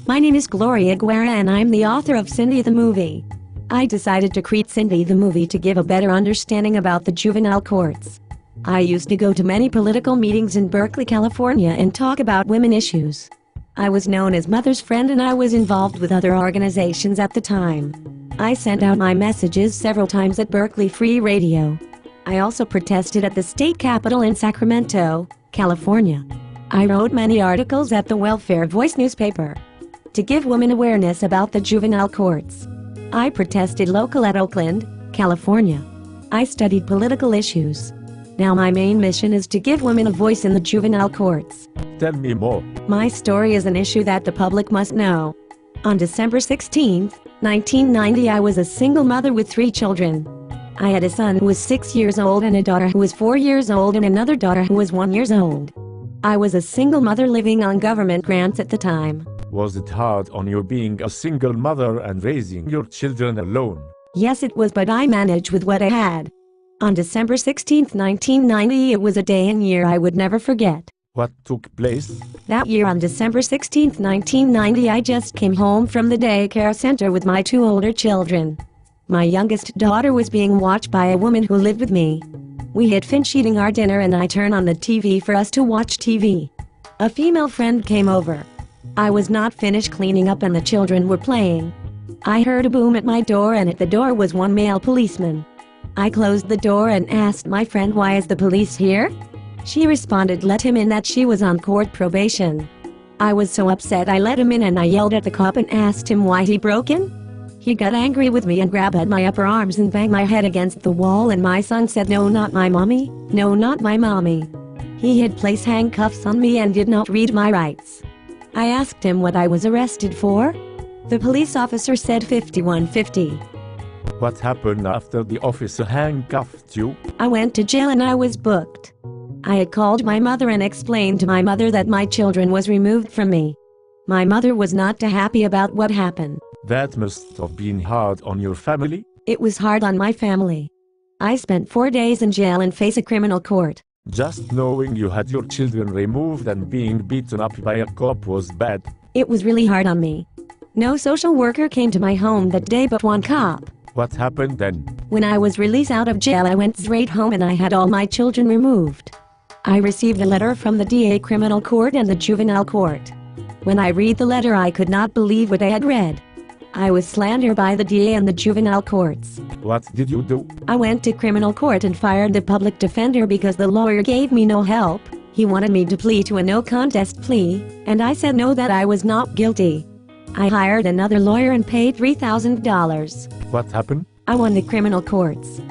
My name is Gloria Guerra and I'm the author of Cindy the Movie. I decided to create Cindy the Movie to give a better understanding about the juvenile courts. I used to go to many political meetings in Berkeley, California and talk about women issues. I was known as Mother's Friend and I was involved with other organizations at the time. I sent out my messages several times at Berkeley Free Radio. I also protested at the state capitol in Sacramento, California. I wrote many articles at the Welfare Voice newspaper to give women awareness about the juvenile courts. I protested local at Oakland, California. I studied political issues. Now my main mission is to give women a voice in the juvenile courts. Tell me more. My story is an issue that the public must know. On December 16, 1990, I was a single mother with 3 children. I had a son who was 6 years old and a daughter who was 4 years old and another daughter who was 1 year old. I was a single mother living on government grants at the time. Was it hard on you being a single mother and raising your children alone? Yes, it was, but I managed with what I had. On December 16, 1990, it was a day and year I would never forget. What took place? That year on December 16, 1990, I just came home from the daycare center with my 2 older children. My youngest daughter was being watched by a woman who lived with me. We had finished eating our dinner and I turned on the TV for us to watch TV. A female friend came over. I was not finished cleaning up and the children were playing. I heard a boom at my door and at the door was one male policeman. I closed the door and asked my friend, "Why is the police here?" She responded, "Let him in, that she was on court probation." I was so upset I let him in and I yelled at the cop and asked him why he broke in. He got angry with me and grabbed at my upper arms and banged my head against the wall, and my son said, "No, not my mommy, no, not my mommy." He had placed handcuffs on me and did not read my rights. I asked him what I was arrested for. The police officer said 5150. What happened after the officer handcuffed you? I went to jail and I was booked. I had called my mother and explained to my mother that my children was removed from me. My mother was not too happy about what happened. That must have been hard on your family? It was hard on my family. I spent 4 days in jail and face a criminal court. Just knowing you had your children removed and being beaten up by a cop was bad. It was really hard on me. No social worker came to my home that day but one cop. What happened then? When I was released out of jail, I went straight home and I had all my children removed. I received a letter from the DA criminal court and the juvenile court. When I read the letter, I could not believe what I had read. I was slandered by the DA and the juvenile courts. What did you do? I went to criminal court and fired the public defender because the lawyer gave me no help. He wanted me to plead to a no contest plea, and I said no, that I was not guilty. I hired another lawyer and paid $3,000. What happened? I won the criminal courts.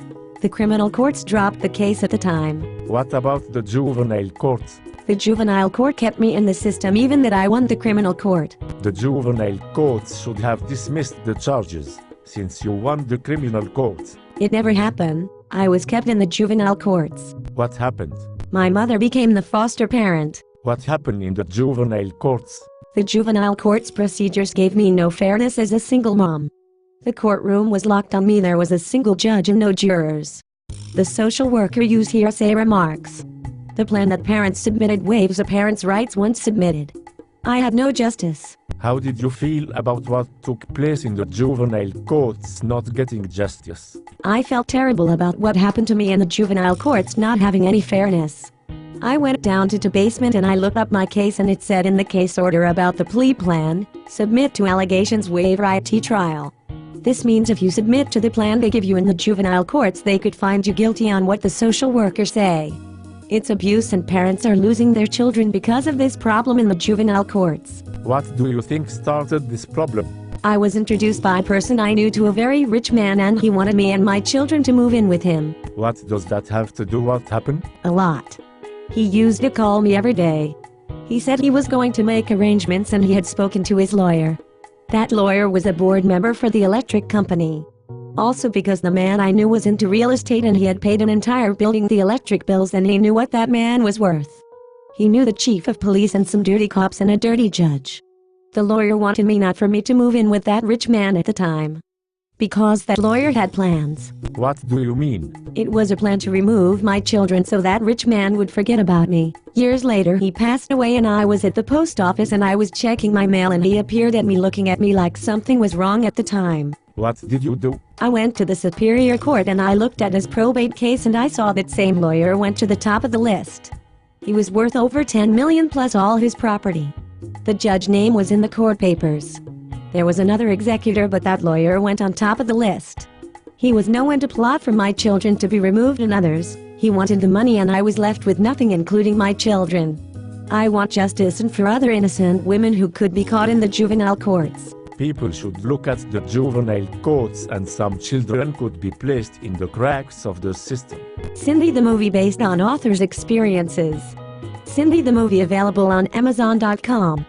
The criminal courts dropped the case at the time. What about the juvenile courts? The juvenile court kept me in the system even that I won the criminal court. The juvenile courts should have dismissed the charges, since you won the criminal courts. It never happened. I was kept in the juvenile courts. What happened? My mother became the foster parent. What happened in the juvenile courts? The juvenile court's procedures gave me no fairness as a single mom. The courtroom was locked on me. There was a single judge and no jurors. The social worker used hearsay remarks. The plan that parents submitted waives a parent's rights once submitted. I had no justice. How did you feel about what took place in the juvenile courts not getting justice? I felt terrible about what happened to me in the juvenile courts not having any fairness. I went down to the basement and I looked up my case, and it said in the case order about the plea plan, submit to allegations, waive right to trial. This means if you submit to the plan they give you in the juvenile courts, they could find you guilty on what the social workers say. It's abuse and parents are losing their children because of this problem in the juvenile courts. What do you think started this problem? I was introduced by a person I knew to a very rich man, and he wanted me and my children to move in with him. What does that have to do with what happened? A lot. He used to call me every day. He said he was going to make arrangements and he had spoken to his lawyer. That lawyer was a board member for the electric company. Also because the man I knew was into real estate and he had paid an entire building the electric bills, and he knew what that man was worth. He knew the chief of police and some dirty cops and a dirty judge. The lawyer wanted me not for me to move in with that rich man at the time. Because that lawyer had plans. What do you mean? It was a plan to remove my children so that rich man would forget about me. Years later he passed away and I was at the post office and I was checking my mail and he appeared at me looking at me like something was wrong at the time. What did you do? I went to the Superior Court and I looked at his probate case and I saw that same lawyer went to the top of the list. He was worth over 10 million plus all his property. The judge's name was in the court papers. There was another executor but that lawyer went on top of the list. He was no one to plot for my children to be removed and others. He wanted the money and I was left with nothing including my children. I want justice and for other innocent women who could be caught in the juvenile courts. People should look at the juvenile courts and some children could be placed in the cracks of the system. Cindy the movie based on author's experiences. Cindy the movie available on Amazon.com.